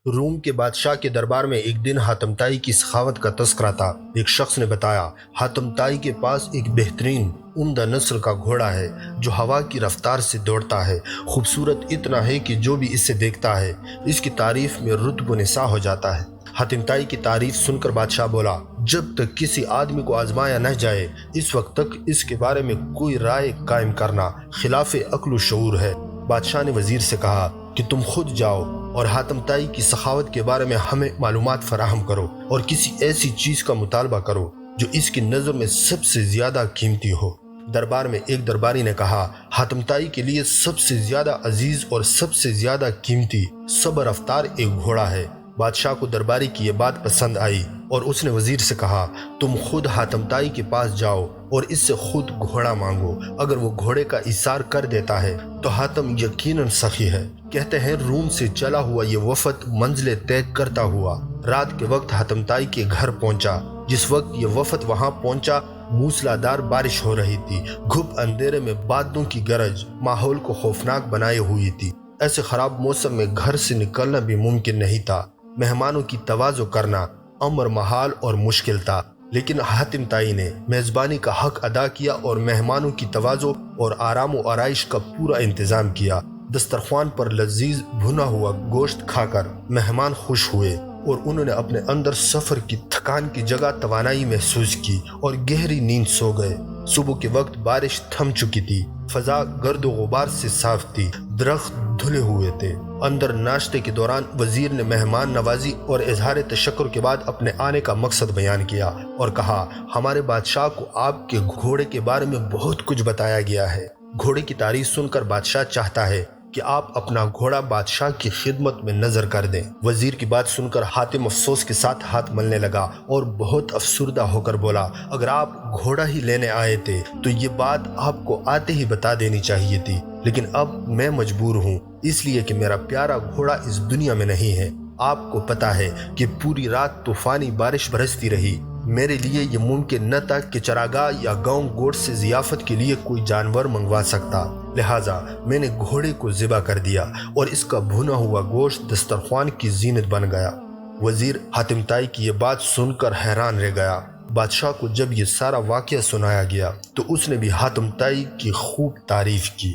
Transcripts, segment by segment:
روم کے بادشاہ کے دربار میں ایک دن حاتم طائی کی سخاوت کا تذکرہ تھا۔ ایک شخص نے بتایا، حاتم طائی کے پاس ایک بہترین عمدہ نسل کا گھوڑا ہے جو ہوا کی رفتار سے دوڑتا ہے، خوبصورت اتنا ہے کہ جو بھی اسے دیکھتا ہے اس کی تعریف میں رتب و نساء ہو جاتا ہے۔ حاتم طائی کی تعریف سن کر بادشاہ بولا، جب تک کسی آدمی کو آزمایا نہ جائے اس وقت تک اس کے بارے میں کوئی رائے قائم کرنا خلاف عقل و شعور ہے۔ بادشاہ نے وزیر سے کہا کہ تم خود جاؤ اور حاتم طائی کی سخاوت کے بارے میں ہمیں معلومات فراہم کرو اور کسی ایسی چیز کا مطالبہ کرو جو اس کی نظر میں سب سے زیادہ قیمتی ہو۔ دربار میں ایک درباری نے کہا، حاتم طائی کے لیے سب سے زیادہ عزیز اور سب سے زیادہ قیمتی صبر رفتار ایک گھوڑا ہے۔ بادشاہ کو درباری کی یہ بات پسند آئی اور اس نے وزیر سے کہا، تم خود حاتم طائی کے پاس جاؤ اور اس سے خود گھوڑا مانگو۔ اگر وہ گھوڑے کا ایثار کر دیتا ہے تو حاتم یقیناً سخی ہے۔ کہتے ہیں روم سے چلا ہوا یہ وفد منزلیں طے کرتا ہوا رات کے وقت حاتم طائی کے گھر پہنچا۔ جس وقت یہ وفد وہاں پہنچا موسلادھار بارش ہو رہی تھی۔ گھپ اندھیرے میں بادلوں کی گرج ماحول کو خوفناک بنائے ہوئی تھی۔ ایسے خراب موسم میں گھر سے نکلنا بھی ممکن نہیں تھا۔ مہمانوں کی تواضع کرنا امر محال اور مشکل تھا، لیکن حاتم طائی نے میزبانی کا حق ادا کیا اور مہمانوں کی تواضع اور آرام و آرائش کا پورا انتظام کیا۔ دسترخوان پر لذیذ بھنا ہوا گوشت کھا کر مہمان خوش ہوئے اور انہوں نے اپنے اندر سفر کی تھکان کی جگہ توانائی محسوس کی اور گہری نیند سو گئے۔ صبح کے وقت بارش تھم چکی تھی، فضا گرد و غبار سے صاف تھی، درخت دھلے ہوئے تھے۔ اندر ناشتے کے دوران وزیر نے مہمان نوازی اور اظہار تشکر کے بعد اپنے آنے کا مقصد بیان کیا اور کہا، ہمارے بادشاہ کو آپ کے گھوڑے کے بارے میں بہت کچھ بتایا گیا ہے۔ گھوڑے کی تعریف سن کر بادشاہ چاہتا ہے کہ آپ اپنا گھوڑا بادشاہ کی خدمت میں نظر کر دیں۔ وزیر کی بات سن کر حاتم افسوس کے ساتھ ہاتھ ملنے لگا اور بہت افسردہ ہو کر بولا، اگر آپ گھوڑا ہی لینے آئے تھے تو یہ بات آپ کو آتے ہی بتا دینی چاہیے تھی، لیکن اب میں مجبور ہوں اس لیے کہ میرا پیارا گھوڑا اس دنیا میں نہیں ہے۔ آپ کو پتا ہے کہ پوری رات طوفانی بارش برستی رہی۔ میرے لیے یہ ممکن نہ تھا کہ چراگاہ یا گاؤں گوٹ سے ضیافت کے لیے کوئی جانور منگوا سکتا، لہٰذا میں نے گھوڑے کو ذبح کر دیا اور اس کا بھنا ہوا گوشت دسترخوان کی زینت بن گیا۔ وزیر حاتم طائی کی یہ بات سن کر حیران رہ گیا۔ بادشاہ کو جب یہ سارا واقعہ سنایا گیا تو اس نے بھی حاتم طائی کی خوب تعریف کی۔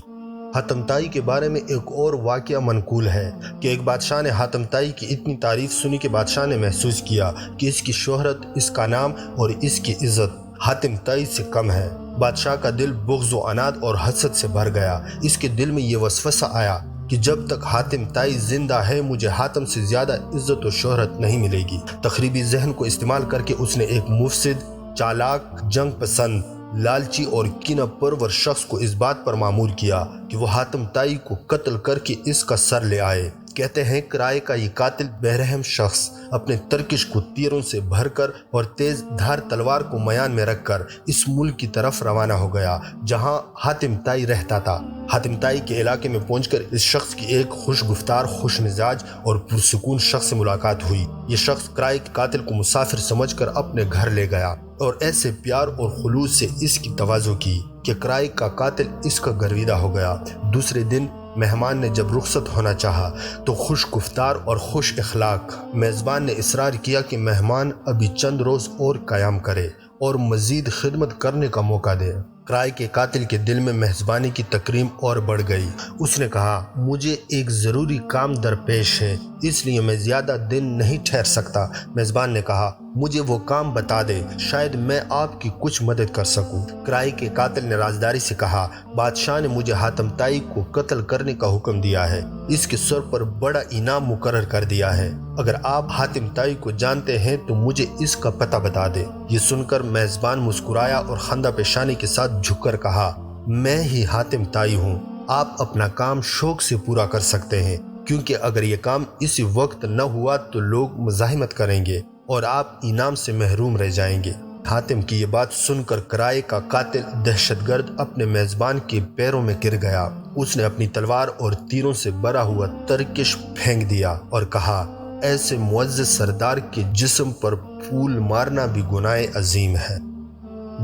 حاتم طائی کے بارے میں ایک اور واقعہ منقول ہے کہ ایک بادشاہ نے حاتم طائی کی اتنی تعریف سنی کہ بادشاہ نے محسوس کیا کہ اس کی شہرت، اس کا نام اور اس کی عزت حاتم طائی سے کم ہے۔ بادشاہ کا دل بغض و عناد اور حسد سے بھر گیا۔ اس کے دل میں یہ وسوسہ آیا کہ جب تک حاتم طائی زندہ ہے مجھے حاتم سے زیادہ عزت و شہرت نہیں ملے گی۔ تخریبی ذہن کو استعمال کر کے اس نے ایک مفسد، چالاک، جنگ پسند، لالچی اور کینہ پرور شخص کو اس بات پر مامور کیا کہ وہ حاتم طائی کو قتل کر کے اس کا سر لے آئے۔ کہتے ہیں کرائے کا یہ قاتل بہرحم شخص اپنے ترکش کو تیروں سے بھر کر اور تیز دھار تلوار کو میان میں رکھ کر اس ملک کی طرف روانہ ہو گیا جہاں حاتم طائی رہتا تھا۔ حاتم طائی کے علاقے میں پہنچ کر اس شخص کی ایک خوش گفتار، خوش مزاج اور پرسکون شخص سے ملاقات ہوئی۔ یہ شخص کرائے کے قاتل کو مسافر سمجھ کر اپنے گھر لے گیا اور ایسے پیار اور خلوص سے اس کی تواضع کی کہ کرائے کا قاتل اس کا گرویدہ ہو گیا۔ دوسرے دن مہمان نے جب رخصت ہونا چاہا تو خوش گفتار اور خوش اخلاق میزبان نے اصرار کیا کہ مہمان ابھی چند روز اور قیام کرے اور مزید خدمت کرنے کا موقع دے۔ کرائے کے قاتل کے دل میں میزبانی کی تکریم اور بڑھ گئی۔ اس نے کہا، مجھے ایک ضروری کام درپیش ہے اس لیے میں زیادہ دن نہیں ٹھہر سکتا۔ میزبان نے کہا، مجھے وہ کام بتا دے، شاید میں آپ کی کچھ مدد کر سکوں۔ کرائے کے قاتل نے رازداری سے کہا، بادشاہ نے مجھے حاتم طائی کو قتل کرنے کا حکم دیا ہے، اس کے سر پر بڑا انعام مقرر کر دیا ہے۔ اگر آپ حاتم طائی کو جانتے ہیں تو مجھے اس کا پتہ بتا دیں۔ یہ سن کر میزبان مسکرایا اور خندہ پیشانی کے ساتھ جھک کر کہا، میں ہی حاتم طائی ہوں۔ آپ اپنا کام شوق سے پورا کر سکتے ہیں، کیونکہ اگر یہ کام اسی وقت نہ ہوا تو لوگ مزاحمت کریں گے اور آپ انعام سے محروم رہ جائیں گے۔ حاتم کی یہ بات سن کر کرائے کا قاتل دہشت گرد اپنے میزبان کے پیروں میں گر گیا۔ اس نے اپنی تلوار اور تیروں سے بھرا ہوا ترکش پھینک دیا اور کہا، ایسے معزز سردار کے جسم پر پھول مارنا بھی گناہ عظیم ہے۔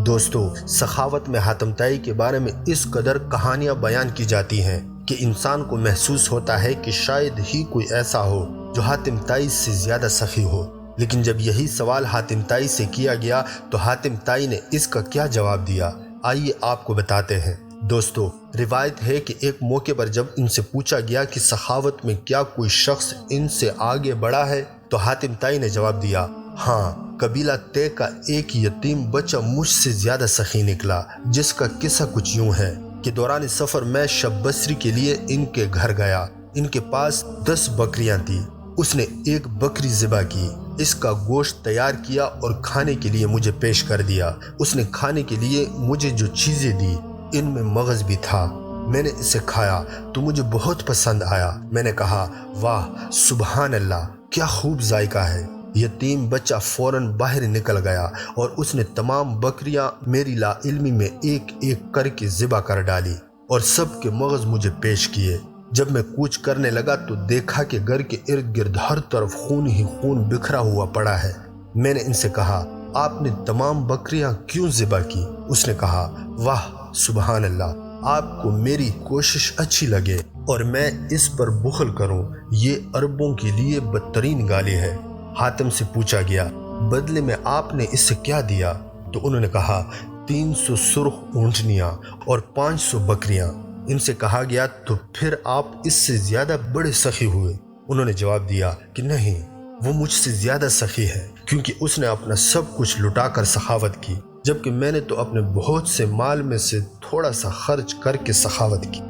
دوستو، سخاوت میں حاتم طائی کے بارے میں اس قدر کہانیاں بیان کی جاتی ہیں کہ انسان کو محسوس ہوتا ہے کہ شاید ہی کوئی ایسا ہو جو حاتم طائی سے زیادہ سخی ہو، لیکن جب یہی سوال حاتم طائی سے کیا گیا تو حاتم طائی نے اس کا کیا جواب دیا، آئیے آپ کو بتاتے ہیں۔ دوستو، روایت ہے کہ ایک موقع پر جب ان سے پوچھا گیا کہ سخاوت میں کیا کوئی شخص ان سے آگے بڑھا ہے تو حاتم طائی نے جواب دیا، ہاں، قبیلہ طے کا ایک یتیم بچہ مجھ سے زیادہ سخی نکلا، جس کا قصہ کچھ یوں ہے کہ دوران سفر میں شب بصری کے لیے ان کے گھر گیا۔ ان کے پاس 10 بکریاں تھیں۔ اس نے ایک بکری ذبح کی، اس کا گوشت تیار کیا اور کھانے کے لیے مجھے پیش کر دیا۔ اس نے کھانے کے لیے مجھے جو چیزیں دی ان میں مغز بھی تھا۔ میں نے اسے کھایا تو مجھے بہت پسند آیا۔ میں نے کہا، واہ، سبحان اللہ، کیا خوب ذائقہ ہے۔ یتیم بچہ فوراً باہر نکل گیا اور اس نے تمام بکریاں میری لا علمی میں ایک ایک کر کے ذبح کر ڈالی اور سب کے مغز مجھے پیش کیے۔ جب میں کوچ کرنے لگا تو دیکھا کہ گھر کے ارد گرد ہر طرف خون ہی خون بکھرا ہوا پڑا ہے۔ میں نے ان سے کہا، آپ نے تمام بکریاں کیوں ذبح کی؟ اس نے کہا، واہ، سبحان اللہ، آپ کو میری کوشش اچھی لگے اور میں اس پر بخل کروں، یہ عربوں کے لیے بدترین گالی ہے۔ حاتم سے پوچھا گیا، بدلے میں آپ نے اس سے کیا دیا؟ تو انہوں نے کہا، 300 سرخ اونٹنیاں اور 500 بکریاں۔ ان سے کہا گیا، تو پھر آپ اس سے زیادہ بڑے سخی ہوئے؟ انہوں نے جواب دیا کہ نہیں، وہ مجھ سے زیادہ سخی ہے، کیونکہ اس نے اپنا سب کچھ لٹا کر سخاوت کی، جبکہ میں نے تو اپنے بہت سے مال میں سے تھوڑا سا خرچ کر کے سخاوت کی۔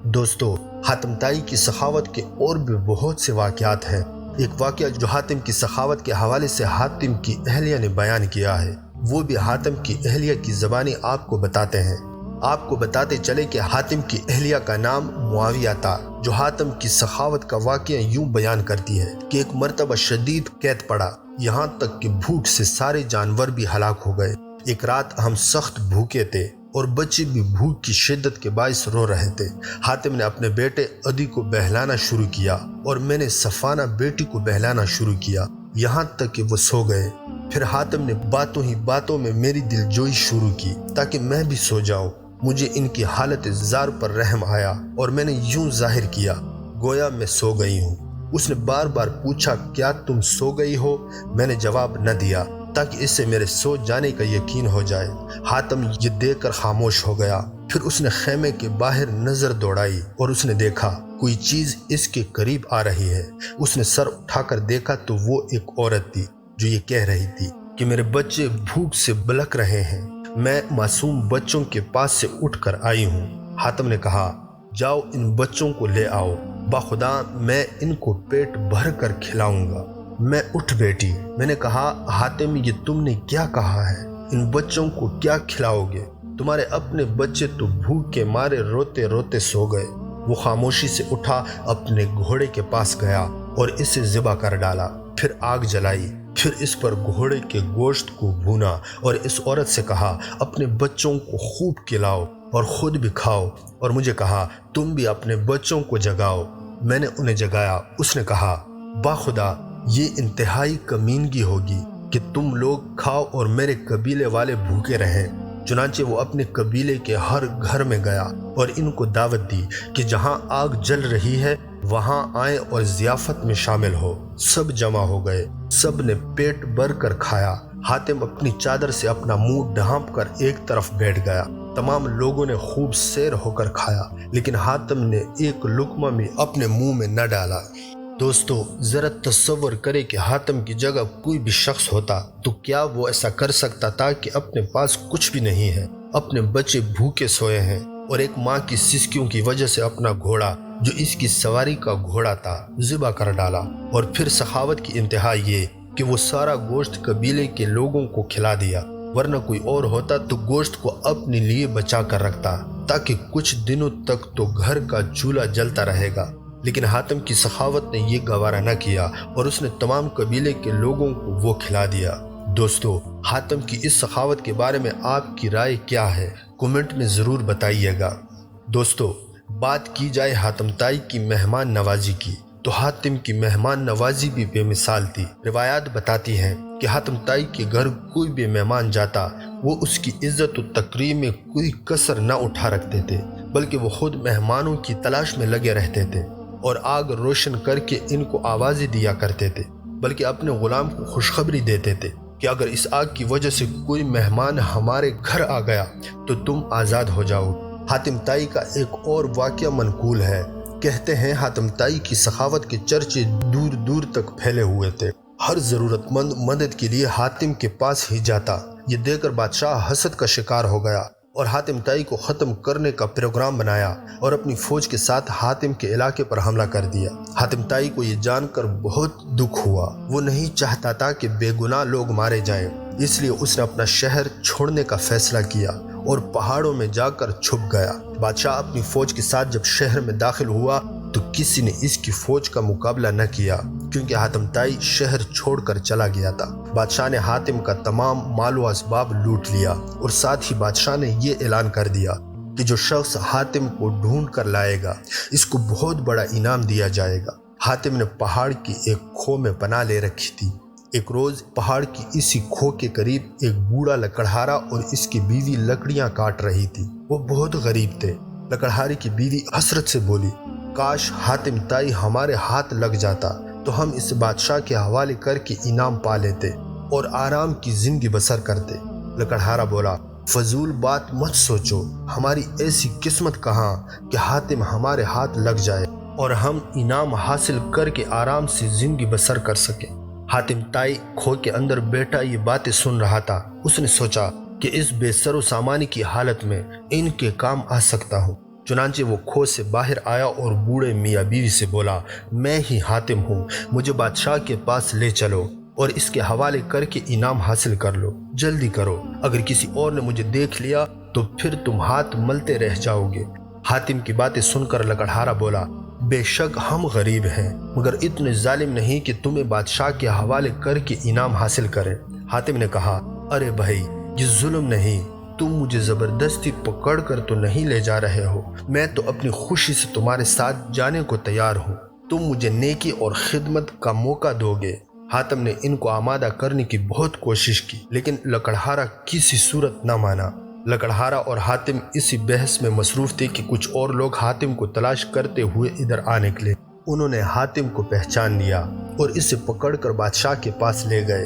دوستو، حاتم طائی کی سخاوت کے اور بھی بہت سے واقعات ہیں۔ ایک واقعہ جو حاتم کی سخاوت کے حوالے سے حاتم کی اہلیہ نے بیان کیا ہے، وہ بھی حاتم کی اہلیہ کی زبانی آپ کو بتاتے ہیں۔ آپ کو بتاتے چلے کہ حاتم کی اہلیہ کا نام معاویہ تھا، جو حاتم کی سخاوت کا واقعہ یوں بیان کرتی ہے کہ ایک مرتبہ شدید قحط پڑا، یہاں تک کہ بھوک سے سارے جانور بھی ہلاک ہو گئے۔ ایک رات ہم سخت بھوکے تھے اور بچے بھی بھوک کی شدت کے باعث رو رہے تھے۔ حاتم نے اپنے بیٹے عدی کو بہلانا شروع کیا اور میں نے صفانہ بیٹی کو بہلانا شروع کیا، یہاں تک کہ وہ سو گئے۔ پھر حاتم نے باتوں ہی باتوں میں میری دل جوئی شروع کی تاکہ میں بھی سو جاؤں۔ مجھے ان کی حالت زار پر رحم آیا اور میں نے یوں ظاہر کیا گویا میں سو گئی ہوں۔ اس نے بار بار پوچھا، کیا تم سو گئی ہو؟ میں نے جواب نہ دیا تاکہ اس سے میرے سو جانے کا یقین ہو جائے۔ حاتم یہ دیکھ کر خاموش ہو گیا۔ پھر اس نے خیمے کے باہر نظر دوڑائی اور اس نے دیکھا کوئی چیز اس کے قریب آ رہی ہے۔ اس نے سر اٹھا کر دیکھا تو وہ ایک عورت تھی جو یہ کہہ رہی تھی کہ میرے بچے بھوک سے بلک رہے ہیں، میں معصوم بچوں کے پاس سے اٹھ کر آئی ہوں۔ حاتم نے کہا، جاؤ ان بچوں کو لے آؤ، باخدا میں ان کو پیٹ بھر کر کھلاؤں گا۔ میں اٹھ بیٹھی۔ میں نے کہا، حاتم، یہ تم نے کیا کہا ہے؟ ان بچوں کو کیا کھلاؤ گے؟ تمہارے اپنے بچے تو بھوک کے مارے روتے روتے سو گئے۔ وہ خاموشی سے اٹھا، اپنے گھوڑے کے پاس گیا اور اسے ذبح کر ڈالا، پھر آگ جلائی، پھر اس پر گھوڑے کے گوشت کو بھونا اور اس عورت سے کہا، اپنے بچوں کو خوب کھلاؤ اور خود بھی کھاؤ، اور مجھے کہا، تم بھی اپنے بچوں کو جگاؤ۔ میں نے انہیں جگایا۔ اس نے کہا، باخدا یہ انتہائی کمینگی ہوگی کہ تم لوگ کھاؤ اور میرے قبیلے والے بھوکے رہیں۔ چنانچہ وہ اپنے قبیلے کے ہر گھر میں گیا اور ان کو دعوت دی کہ جہاں آگ جل رہی ہے وہاں آئیں اور ضیافت میں شامل ہو۔ سب جمع ہو گئے، سب نے پیٹ بھر کر کھایا۔ حاتم اپنی چادر سے اپنا منہ ڈھانپ کر ایک طرف بیٹھ گیا۔ تمام لوگوں نے خوب سیر ہو کر کھایا، لیکن حاتم نے ایک لقمہ بھی اپنے منہ میں نہ ڈالا۔ دوستو، ذرا تصور کرے کہ حاتم کی جگہ کوئی بھی شخص ہوتا تو کیا وہ ایسا کر سکتا تھا کہ اپنے پاس کچھ بھی نہیں ہے، اپنے بچے بھوکے سوئے ہیں اور ایک ماں کی سسکیوں کی وجہ سے اپنا گھوڑا جو اس کی سواری کا گھوڑا تھا ذبح کر ڈالا، اور پھر سخاوت کی انتہا یہ کہ وہ سارا گوشت قبیلے کے لوگوں کو کھلا دیا، ورنہ کوئی اور ہوتا تو گوشت کو اپنے لیے بچا کر رکھتا تاکہ کچھ دنوں تک تو گھر کا چولہا جلتا رہے گا۔ لیکن حاتم کی سخاوت نے یہ گوارا نہ کیا اور اس نے تمام قبیلے کے لوگوں کو وہ کھلا دیا۔ دوستو، حاتم کی اس سخاوت کے بارے میں آپ کی رائے کیا ہے؟ کمنٹ میں ضرور بتائیے گا۔ دوستو، بات کی جائے حاتم طائی کی مہمان نوازی کی تو حاتم کی مہمان نوازی بھی بے مثال تھی۔ روایات بتاتی ہیں کہ حاتم طائی کے گھر کوئی بھی مہمان جاتا وہ اس کی عزت و تکریم میں کوئی کسر نہ اٹھا رکھتے تھے۔ بلکہ وہ خود مہمانوں کی تلاش میں لگے رہتے تھے اور آگ روشن کر کے ان کو آوازیں دیا کرتے تھے، بلکہ اپنے غلام کو خوشخبری دیتے تھے کہ اگر اس آگ کی وجہ سے کوئی مہمان ہمارے گھر آ گیا تو تم آزاد ہو جاؤ۔ حاتم طائی کا ایک اور واقعہ منقول ہے۔ کہتے ہیں حاتم طائی کی سخاوت کے چرچے دور دور تک پھیلے ہوئے تھے۔ ہر ضرورت مند مدد کے لیے حاتم کے پاس ہی جاتا۔ یہ دیکھ کر بادشاہ حسد کا شکار ہو گیا اور حاتم طائی کو ختم کرنے کا پروگرام بنایا اور اپنی فوج کے ساتھ حاتم کے علاقے پر حملہ کر دیا۔ حاتم طائی کو یہ جان کر بہت دکھ ہوا۔ وہ نہیں چاہتا تھا کہ بے گناہ لوگ مارے جائیں، اس لیے اس نے اپنا شہر چھوڑنے کا فیصلہ کیا اور پہاڑوں میں جا کر چھپ گیا۔ بادشاہ اپنی فوج کے ساتھ جب شہر میں داخل ہوا تو کسی نے اس کی فوج کا مقابلہ نہ کیا، کیونکہ حاتم طائی شہر چھوڑ کر چلا گیا تھا۔ بادشاہ نے حاتم کا تمام مال و اسباب لوٹ لیا اور ساتھ ہی بادشاہ نے یہ اعلان کر دیا کہ جو شخص حاتم کو ڈھونڈ کر لائے گا اس کو بہت بڑا انعام دیا جائے گا۔ حاتم نے پہاڑ کی ایک کھو میں پناہ لے رکھی تھی۔ ایک روز پہاڑ کی اسی کھو کے قریب ایک بوڑھا لکڑہارا اور اس کی بیوی لکڑیاں کاٹ رہی تھی۔ وہ بہت غریب تھے۔ لکڑہارے کی بیوی حسرت سے بولی، کاش حاتم طائی ہمارے ہاتھ لگ جاتا تو ہم اسے بادشاہ کے حوالے کر کے انعام پا لیتے اور آرام کی زندگی بسر کرتے۔ لکڑہارا بولا، فضول بات مت سوچو، ہماری ایسی قسمت کہاں کہ حاتم ہمارے ہاتھ لگ جائے اور ہم انعام حاصل کر کے آرام سے زندگی بسر کر سکیں۔ حاتم طائی کھو کے اندر بیٹھا یہ باتیں سن رہا تھا۔ اس نے سوچا کہ اس بے سر و سامانی کی حالت میں ان کے کام آ سکتا ہوں۔ چنانچہ وہ کھو سے باہر آیا اور بوڑھے میاں بیوی سے بولا، میں ہی حاتم ہوں، مجھے بادشاہ کے پاس لے چلو اور اس کے حوالے کر کے انعام حاصل کر لو، جلدی کرو، اگر کسی اور نے مجھے دیکھ لیا تو پھر تم ہاتھ ملتے رہ جاؤ گے۔ حاتم کی باتیں سن کر لکڑہارا بولا، بے شک ہم غریب ہیں مگر اتنے ظالم نہیں کہ تمہیں بادشاہ کے حوالے کر کے انعام حاصل کریں۔ حاتم نے کہا، ارے بھائی، یہ ظلم نہیں، تم مجھے زبردستی پکڑ کر تو نہیں لے جا رہے ہو، میں تو اپنی خوشی سے تمہارے ساتھ جانے کو تیار ہوں، تم مجھے نیکی اور خدمت کا موقع دو گے۔ حاتم نے ان کو آمادہ کرنے کی بہت کوشش کی لیکن لکڑہارا کسی صورت نہ مانا۔ لکڑہارا اور حاتم اسی بحث میں مصروف تھے کہ کچھ اور لوگ حاتم کو تلاش کرتے ہوئے ادھر آ نکلے۔ انہوں نے حاتم کو پہچان لیا اور اسے پکڑ کر بادشاہ کے پاس لے گئے۔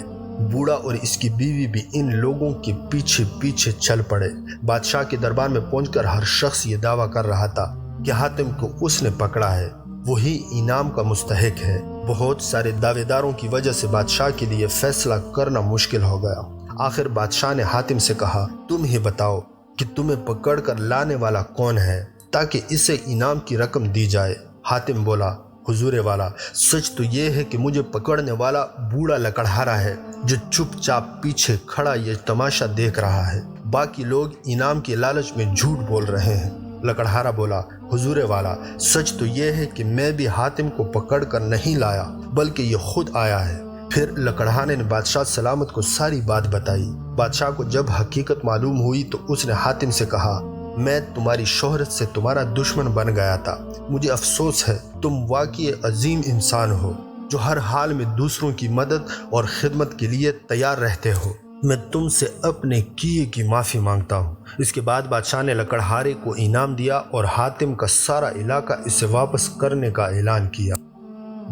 بوڑھا اور اس کی بیوی بھی ان لوگوں کے پیچھے پیچھے چل پڑے۔ بادشاہ کے دربار میں پہنچ کر ہر شخص یہ دعویٰ کر رہا تھا کہ حاتم کو اس نے پکڑا ہے، وہی انعام کا مستحق ہے۔ بہت سارے دعوے داروں کی وجہ سے بادشاہ کے لیے فیصلہ کرنا مشکل ہو گیا۔ آخر بادشاہ نے حاتم سے کہا، تم ہی بتاؤ کہ تمہیں پکڑ کر لانے والا کون ہے تاکہ اسے انعام کی رقم دی جائے۔ حاتم بولا، حضور والا، سچ تو یہ ہے کہ مجھے پکڑنے والا بوڑھا لکڑہارا ہے جو چپ چاپ پیچھے کھڑا یہ تماشا دیکھ رہا ہے، باقی لوگ انعام کے لالچ میں جھوٹ بول رہے ہیں۔ لکڑہارا بولا، حضور والا، سچ تو یہ ہے کہ میں بھی حاتم کو پکڑ کر نہیں لایا بلکہ یہ خود آیا ہے۔ پھر لکڑہارے نے بادشاہ سلامت کو ساری بات بتائی۔ بادشاہ کو جب حقیقت معلوم ہوئی تو اس نے حاتم سے کہا، میں تمہاری شہرت سے تمہارا دشمن بن گیا تھا، مجھے افسوس ہے، تم واقعی عظیم انسان ہو جو ہر حال میں دوسروں کی مدد اور خدمت کے لیے تیار رہتے ہو، میں تم سے اپنے کیے کی معافی مانگتا ہوں۔ اس کے بعد بادشاہ نے لکڑہارے کو انعام دیا اور حاتم کا سارا علاقہ اسے واپس کرنے کا اعلان کیا۔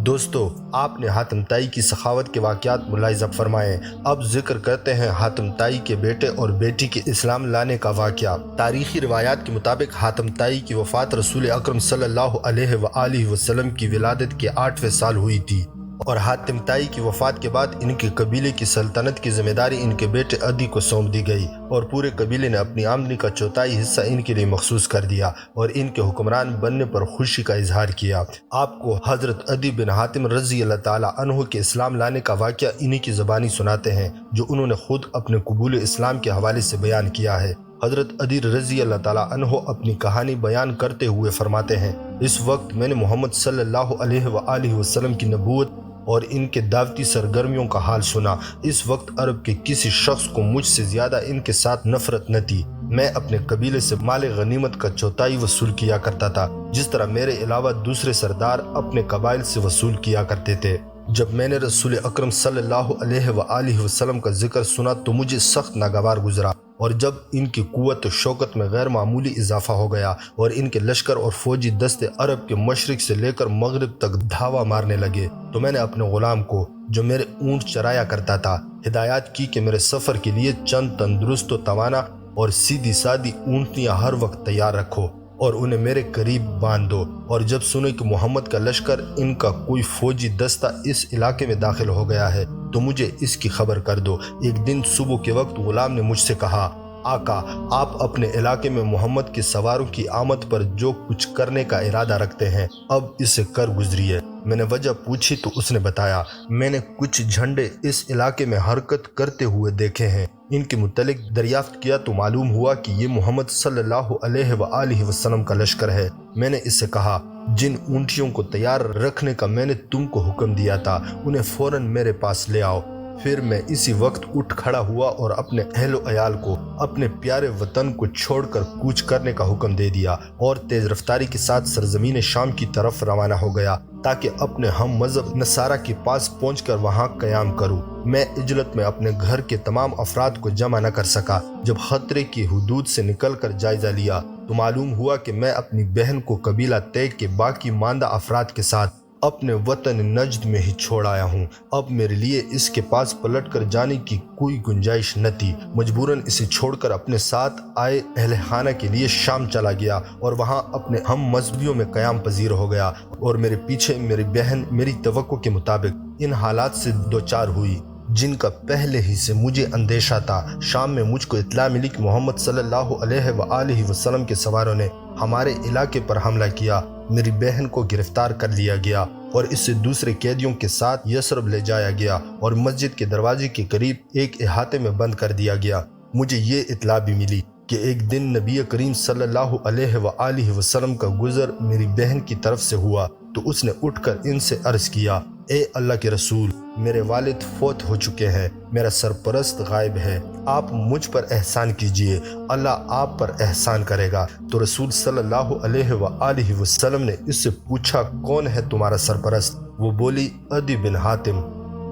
دوستو، آپ نے حاتم طائی کی سخاوت کے واقعات ملاحظہ فرمائے۔ اب ذکر کرتے ہیں حاتم طائی کے بیٹے اور بیٹی کے اسلام لانے کا واقعہ۔ تاریخی روایات کے مطابق حاتم طائی کی وفات رسول اکرم صلی اللہ علیہ وآلہ وسلم کی ولادت کے 8ویں سال ہوئی تھی اور حاتم طائی کی وفات کے بعد ان کے قبیلے کی سلطنت کی ذمہ داری ان کے بیٹے عدی کو سونپ دی گئی اور پورے قبیلے نے اپنی آمدنی کا چوتھائی حصہ ان کے لیے مخصوص کر دیا اور ان کے حکمران بننے پر خوشی کا اظہار کیا۔ آپ کو حضرت عدی بن حاتم رضی اللہ تعالیٰ عنہ کے اسلام لانے کا واقعہ انہی کی زبانی سناتے ہیں جو انہوں نے خود اپنے قبول اسلام کے حوالے سے بیان کیا ہے۔ حضرت عدی رضی اللہ تعالیٰ عنہ اپنی کہانی بیان کرتے ہوئے فرماتے ہیں، اس وقت میں نے محمد صلی اللہ علیہ وآلہ وسلم کی نبوت اور ان کے دعوتی سرگرمیوں کا حال سنا۔ اس وقت عرب کے کسی شخص کو مجھ سے زیادہ ان کے ساتھ نفرت نہ تھی۔ میں اپنے قبیلے سے مال غنیمت کا چوتھائی وصول کیا کرتا تھا، جس طرح میرے علاوہ دوسرے سردار اپنے قبائل سے وصول کیا کرتے تھے۔ جب میں نے رسول اکرم صلی اللہ علیہ وآلہ وسلم کا ذکر سنا تو مجھے سخت ناگوار گزرا، اور جب ان کی قوت و شوکت میں غیر معمولی اضافہ ہو گیا اور ان کے لشکر اور فوجی دستے عرب کے مشرق سے لے کر مغرب تک دھاوا مارنے لگے، تو میں نے اپنے غلام کو جو میرے اونٹ چرایا کرتا تھا ہدایات کی کہ میرے سفر کے لیے چند تندرست و توانا اور سیدھی سادی اونٹنیاں ہر وقت تیار رکھو اور انہیں میرے قریب باندھ دو، اور جب سنو کہ محمد کا لشکر ان کا کوئی فوجی دستہ اس علاقے میں داخل ہو گیا ہے تو مجھے اس کی خبر کر دو۔ ایک دن صبح کے وقت غلام نے مجھ سے کہا، آقا آپ اپنے علاقے میں محمد کے سواروں کی آمد پر جو کچھ کرنے کا ارادہ رکھتے ہیں اب اسے کر گزریے۔ میں نے وجہ پوچھی تو اس نے بتایا، میں نے کچھ جھنڈے اس علاقے میں حرکت کرتے ہوئے دیکھے ہیں، ان کے متعلق دریافت کیا تو معلوم ہوا کہ یہ محمد صلی اللہ علیہ وآلہ وسلم کا لشکر ہے۔ میں نے اس سے کہا، جن اونٹیوں کو تیار رکھنے کا میں نے تم کو حکم دیا تھا انہیں فوراً میرے پاس لے آؤ۔ پھر میں اسی وقت اٹھ کھڑا ہوا اور اپنے اہل و عیال کو اپنے پیارے وطن کو چھوڑ کر کوچ کرنے کا حکم دے دیا اور تیز رفتاری کے ساتھ سرزمین شام کی طرف روانہ ہو گیا تاکہ اپنے ہم مذہب نصارہ کے پاس پہنچ کر وہاں قیام کروں۔ میں عجلت میں اپنے گھر کے تمام افراد کو جمع نہ کر سکا۔ جب خطرے کی حدود سے نکل کر جائزہ لیا تو معلوم ہوا کہ میں اپنی بہن کو قبیلہ طے کے باقی ماندہ افراد کے ساتھ اپنے وطن نجد میں ہی چھوڑ آیا ہوں۔ اب میرے لیے اس کے پاس پلٹ کر جانے کی کوئی گنجائش نہ تھی۔ مجبوراً اسے چھوڑ کر اپنے ساتھ آئے اہل خانہ کے لیے شام چلا گیا اور وہاں اپنے ہم مذہبیوں میں قیام پذیر ہو گیا، اور میرے پیچھے میری بہن میری توقع کے مطابق ان حالات سے دوچار ہوئی جن کا پہلے ہی سے مجھے اندیشہ تھا۔ شام میں مجھ کو اطلاع ملی کہ محمد صلی اللہ علیہ وآلہ وسلم کے سواروں نے ہمارے علاقے پر حملہ کیا۔ میری بہن کو گرفتار کر لیا گیا اور اسے دوسرے قیدیوں کے ساتھ یثرب لے جایا گیا اور مسجد کے دروازے کے قریب ایک احاطے میں بند کر دیا گیا۔ مجھے یہ اطلاع بھی ملی کہ ایک دن نبی کریم صلی اللہ علیہ وآلہ وسلم کا گزر میری بہن کی طرف سے ہوا تو اس نے اٹھ کر ان سے عرض کیا، اے اللہ کے رسول، میرے والد فوت ہو چکے ہیں، میرا سرپرست غائب ہے، آپ مجھ پر احسان کیجئے، اللہ آپ پر احسان کرے گا۔ تو رسول صلی اللہ علیہ وآلہ وسلم نے اس سے پوچھا، کون ہے تمہارا سرپرست؟ وہ بولی، عدی بن حاتم۔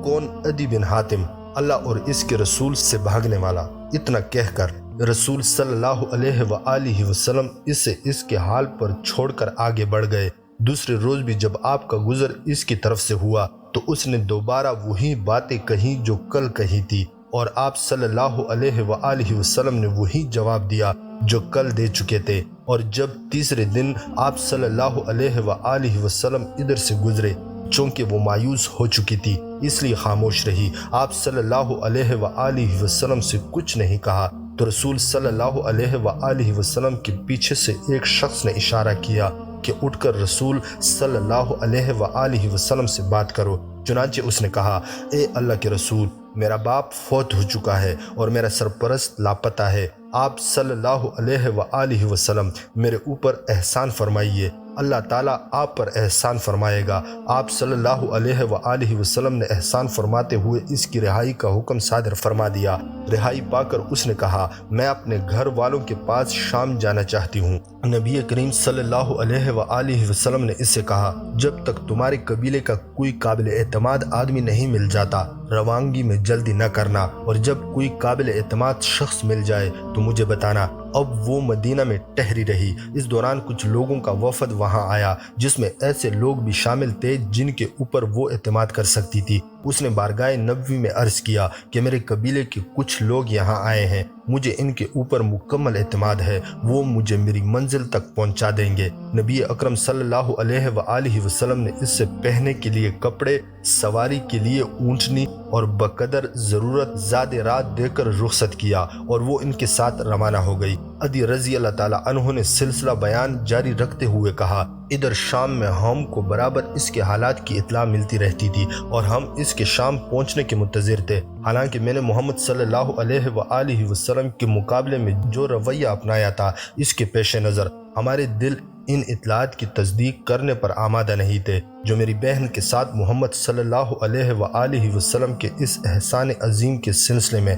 کون عدی بن حاتم؟ اللہ اور اس کے رسول سے بھاگنے والا۔ اتنا کہہ کر رسول صلی اللہ علیہ وآلہ وسلم اسے اس کے حال پر چھوڑ کر آگے بڑھ گئے۔ دوسرے روز بھی جب آپ کا گزر اس کی طرف سے ہوا تو اس نے دوبارہ وہی باتیں کہیں جو کل کہی تھی، اور آپ صلی اللہ علیہ وآلہ وسلم نے وہی جواب دیا جو کل دے چکے تھے۔ اور جب تیسرے دن آپ صلی اللہ علیہ وآلہ وسلم ادھر سے گزرے، چونکہ وہ مایوس ہو چکی تھی اس لیے خاموش رہی، آپ صلی اللہ علیہ وآلہ وسلم سے کچھ نہیں کہا، تو رسول صلی اللہ علیہ وآلہ وسلم کے پیچھے سے ایک شخص نے اشارہ کیا کہ اٹھ کر رسول صلی اللہ علیہ وآلہ وسلم سے بات کرو۔ چنانچہ اس نے کہا، اے اللہ کے رسول، میرا باپ فوت ہو چکا ہے اور میرا سرپرست لاپتہ ہے، آپ صلی اللہ علیہ وآلہ وسلم میرے اوپر احسان فرمائیے، اللہ تعالیٰ آپ پر احسان فرمائے گا۔ آپ صلی اللہ علیہ وآلہ وسلم نے احسان فرماتے ہوئے اس کی رہائی کا حکم صادر فرما دیا۔ رہائی پا کر اس نے کہا، میں اپنے گھر والوں کے پاس شام جانا چاہتی ہوں۔ نبی کریم صلی اللہ علیہ وآلہ وسلم نے اس سے کہا، جب تک تمہارے قبیلے کا کوئی قابل اعتماد آدمی نہیں مل جاتا روانگی میں جلدی نہ کرنا، اور جب کوئی قابل اعتماد شخص مل جائے تو مجھے بتانا۔ اب وہ مدینہ میں ٹہری رہی۔ اس دوران کچھ لوگوں کا وفد وہاں آیا جس میں ایسے لوگ بھی شامل تھے جن کے اوپر وہ اعتماد کر سکتی تھی۔ اس نے بارگاہ نبوی میں عرض کیا کہ میرے قبیلے کے کچھ لوگ یہاں آئے ہیں، مجھے ان کے اوپر مکمل اعتماد ہے، وہ مجھے میری منزل تک پہنچا دیں گے۔ نبی اکرم صلی اللہ علیہ وآلہ وسلم نے اس سے پہننے کے لیے کپڑے، سواری کے لیے اونٹنی اور بقدر ضرورت زیادہ رات دے کر رخصت کیا اور وہ ان کے ساتھ روانہ ہو گئی۔ عدی رضی اللہ تعالیٰ عنہ نے سلسلہ بیان جاری رکھتے ہوئے کہا، ادھر شام میں ہم کو برابر اس کے حالات کی اطلاع ملتی رہتی تھی اور ہم اس کے شام پہنچنے کے منتظر تھے، حالانکہ میں نے محمد صلی اللہ علیہ وآلہ وسلم کے مقابلے میں جو رویہ اپنایا تھا اس کے پیش نظر ہمارے دل ان اطلاعات کی تصدیق کرنے پر آمادہ نہیں تھے جو میری بہن کے ساتھ محمد صلی اللہ علیہ وآلہ وسلم کے اس احسان عظیم کے سلسلے میں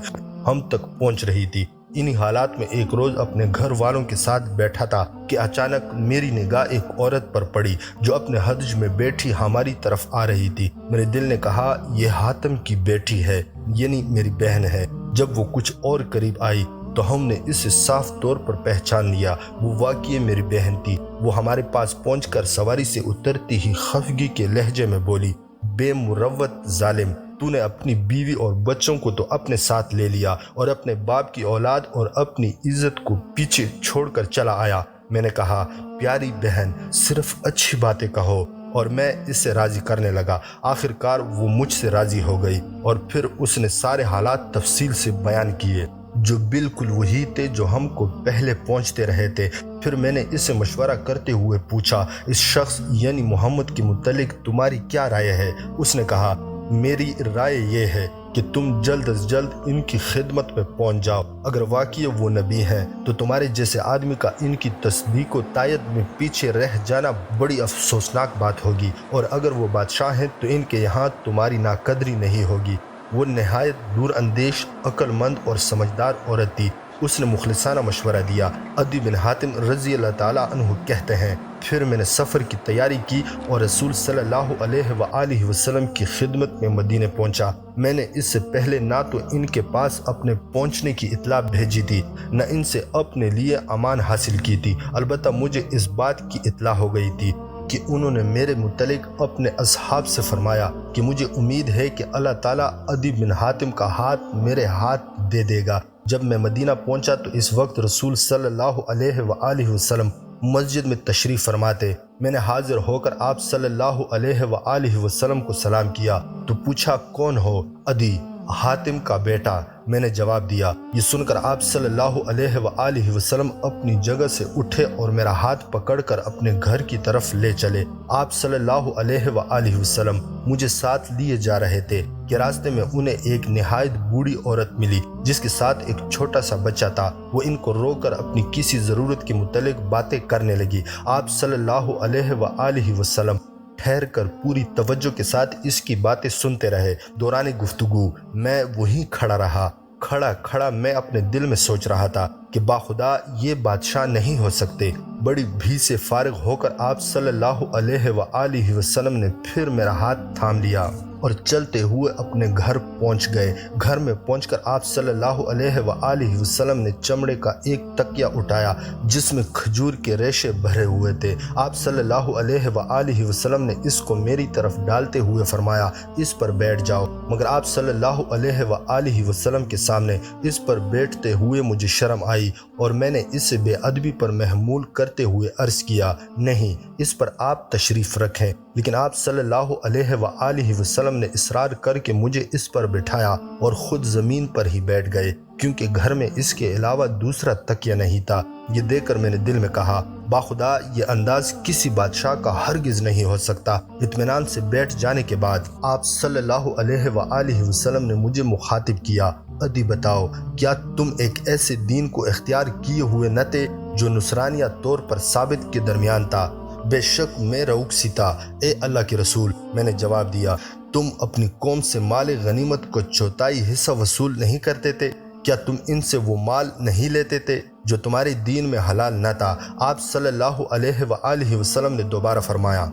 ہم تک پہنچ رہی تھی۔ انہی حالات میں ایک روز اپنے گھر والوں کے ساتھ بیٹھا تھا کہ اچانک میری نگاہ ایک عورت پر پڑی جو اپنے حدج میں بیٹھی ہماری طرف آ رہی تھی۔ میرے دل نے کہا یہ حاتم کی بیٹی ہے، یعنی میری بہن ہے۔ جب وہ کچھ اور قریب آئی تو ہم نے اسے صاف طور پر پہچان لیا، وہ واقعی میری بہن تھی۔ وہ ہمارے پاس پہنچ کر سواری سے اترتی ہی خفگی کے لہجے میں بولی، بے مروت ظالم، تو نے اپنی بیوی اور بچوں کو تو اپنے ساتھ لے لیا اور اپنے باپ کی اولاد اور اپنی عزت کو پیچھے چھوڑ کر چلا آیا۔ میں نے کہا، پیاری بہن، صرف اچھی باتیں کہو، اور میں اس سے راضی کرنے لگا۔ آخر کار وہ مجھ سے راضی ہو گئی اور پھر اس نے سارے حالات تفصیل سے بیان کیے جو بالکل وہی تھے جو ہم کو پہلے پہنچتے رہے تھے۔ پھر میں نے اس سے مشورہ کرتے ہوئے پوچھا، اس شخص یعنی محمد کے متعلق تمہاری کیا رائے ہے؟ اس نے کہا، میری رائے یہ ہے کہ تم جلد از جلد ان کی خدمت میں پہنچ جاؤ۔ اگر واقعی وہ نبی ہیں تو تمہارے جیسے آدمی کا ان کی تصدیق و تائید میں پیچھے رہ جانا بڑی افسوسناک بات ہوگی، اور اگر وہ بادشاہ ہیں تو ان کے یہاں تمہاری ناقدری نہیں ہوگی۔ وہ نہایت دور اندیش، عقل مند اور سمجھدار عورت تھی۔ اس نے مخلصانہ مشورہ دیا۔ عدی بن حاتم رضی اللہ تعالیٰ عنہ کہتے ہیں، پھر میں نے سفر کی تیاری کی اور رسول صلی اللہ علیہ وآلہ وسلم کی خدمت میں مدینے پہنچا۔ میں نے اس سے پہلے نہ تو ان کے پاس اپنے پہنچنے کی اطلاع بھیجی تھی، نہ ان سے اپنے لیے امان حاصل کی تھی۔ البتہ مجھے اس بات کی اطلاع ہو گئی تھی کہ انہوں نے میرے متعلق اپنے اصحاب سے فرمایا کہ مجھے امید ہے کہ اللہ تعالیٰ عدی بن حاتم کا ہاتھ میرے ہاتھ دے دے گا۔ جب میں مدینہ پہنچا تو اس وقت رسول صلی اللہ علیہ وآلہ وسلم مسجد میں تشریف فرماتے۔ میں نے حاضر ہو کر آپ صلی اللہ علیہ وآلہ وسلم کو سلام کیا تو پوچھا، کون ہو؟ عدی، حاتم کا بیٹا، میں نے جواب دیا۔ یہ سن کر آپ صلی اللہ علیہ وآلہ وسلم اپنی جگہ سے اٹھے اور میرا ہاتھ پکڑ کر اپنے گھر کی طرف لے چلے۔ آپ صلی اللہ علیہ وآلہ وسلم مجھے ساتھ لیے جا رہے تھے کہ راستے میں انہیں ایک نہایت بوڑھی عورت ملی جس کے ساتھ ایک چھوٹا سا بچہ تھا۔ وہ ان کو روک کر اپنی کسی ضرورت کے متعلق باتیں کرنے لگی۔ آپ صلی اللہ علیہ وآلہ وسلم ٹھہر کر پوری توجہ کے ساتھ اس کی باتیں سنتے رہے۔ دوران گفتگو میں وہیں کھڑا رہا۔ کھڑا میں اپنے دل میں سوچ رہا تھا کہ باخدا یہ بادشاہ نہیں ہو سکتے۔ بڑی بھی سے فارغ ہو کر آپ صلی اللہ علیہ وآلہ وسلم نے پھر میرا ہاتھ تھام لیا اور چلتے ہوئے اپنے گھر پہنچ گئے۔ گھر میں پہنچ کر آپ صلی اللہ علیہ وآلہ وسلم نے چمڑے کا ایک تکیہ اٹھایا جس میں کھجور کے ریشے بھرے ہوئے تھے۔ آپ صلی اللہ علیہ وآلہ وسلم نے اس کو میری طرف ڈالتے ہوئے فرمایا، اس پر بیٹھ جاؤ، مگر آپ صلی اللہ علیہ وآلہ وسلم کے سامنے اس پر بیٹھتے ہوئے مجھے شرم آئی اور میں نے اسے بے ادبی پر محمول کرتے ہوئے عرض کیا، نہیں، اس پر آپ تشریف رکھیں۔ لیکن آپ صلی اللہ علیہ وآلہ وسلم نے اصرار کر کے مجھے اس پر بٹھایا اور خود زمین پر ہی بیٹھ گئے، کیونکہ گھر میں اس کے علاوہ دوسرا تکیہ نہیں تھا۔ یہ دیکھ کر میں نے دل میں کہا، باخدا یہ انداز کسی بادشاہ کا ہرگز نہیں ہو سکتا۔ اطمینان سے بیٹھ جانے کے بعد آپ صلی اللہ علیہ وآلہ وسلم نے مجھے مخاطب کیا، عدی بتاؤ، کیا تم ایک ایسے دین کو اختیار کیے ہوئے نہ تھے جو نصرانیہ طور پر ثابت کے درمیان تھا؟ بے شک میں رؤوسی تھا، اے اللہ کے رسول، میں نے جواب دیا۔ تم اپنی قوم سے مال غنیمت کو چوتھائی حصہ وصول نہیں کرتے تھے؟ کیا تم ان سے وہ مال نہیں لیتے تھے جو تمہارے دین میں حلال نہ تھا؟ آپ صلی اللہ علیہ وآلہ وسلم نے دوبارہ فرمایا،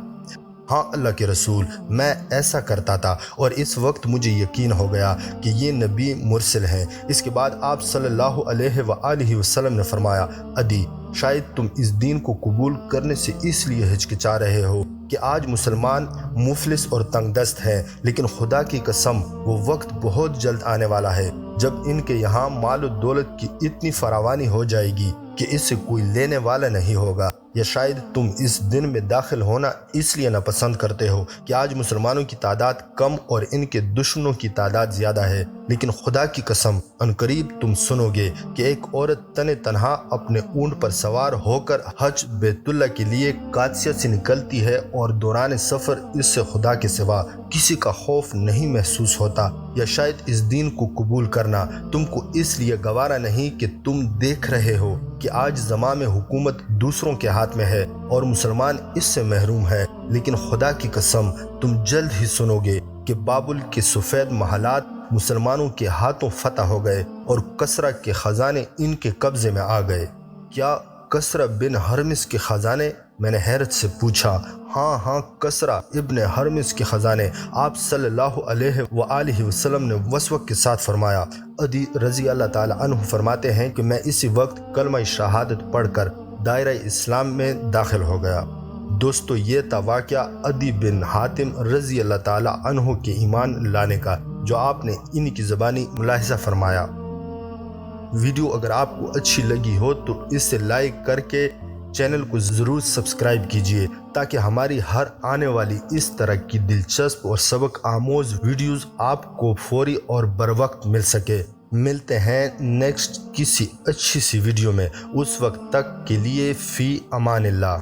ہاں اللہ کے رسول، میں ایسا کرتا تھا، اور اس وقت مجھے یقین ہو گیا کہ یہ نبی مرسل ہیں۔ اس کے بعد آپ صلی اللہ علیہ وآلہ وسلم نے فرمایا، عدی، شاید تم اس دین کو قبول کرنے سے اس لیے ہچکچا رہے ہو کہ آج مسلمان مفلس اور تنگ دست ہیں، لیکن خدا کی قسم وہ وقت بہت جلد آنے والا ہے جب ان کے یہاں مال و دولت کی اتنی فراوانی ہو جائے گی کہ اس سے کوئی لینے والا نہیں ہوگا۔ یا شاید تم اس دن میں داخل ہونا اس لیے ناپسند کرتے ہو کہ آج مسلمانوں کی تعداد کم اور ان کے دشمنوں کی تعداد زیادہ ہے، لیکن خدا کی قسم عنقریب تم سنو گے کہ ایک عورت تن تنہا اپنے اونٹ پر سوار ہو کر حج بیت اللہ کے لیے قادسیہ سے نکلتی ہے اور دوران سفر اس سے خدا کے سوا کسی کا خوف نہیں محسوس ہوتا۔ یا شاید اس دین کو قبول کرنا تم کو اس لیے گوارا نہیں کہ تم دیکھ رہے ہو کہ آج زمام حکومت دوسروں کے ہاتھ میں ہے اور مسلمان اس سے محروم ہے، لیکن خدا کی قسم تم جلد ہی سنو گے کہ بابل کے سفید محلات مسلمانوں کے ہاتھوں فتح ہو گئے اور کسرا کے خزانے ان کے قبضے میں آ گئے۔ کیا کسرا بن ہرمس کے خزانے؟ میں نے حیرت سے پوچھا۔ ہاں، کسرا ابن ہرمس کے خزانے۔ آپ صلی اللہ علیہ وآلہ وسلم نے وسوک کے ساتھ فرمایا۔ عدی رضی اللہ تعالی عنہ فرماتے ہیں کہ میں اسی وقت کلمہ شہادت پڑھ کر دائرہ اسلام میں داخل ہو گیا۔ دوستو، یہ تھا واقعہ عدی بن حاتم رضی اللہ تعالی عنہ کے ایمان لانے کا، جو آپ نے ان کی زبانی ملاحظہ فرمایا۔ ویڈیو اگر آپ کو اچھی لگی ہو تو اسے لائک کر کے چینل کو ضرور سبسکرائب کیجیے، تاکہ ہماری ہر آنے والی اس طرح کی دلچسپ اور سبق آموز ویڈیوز آپ کو فوری اور بروقت مل سکے۔ ملتے ہیں نیکسٹ کسی اچھی سی ویڈیو میں، اس وقت تک کے لیے فی امان اللہ۔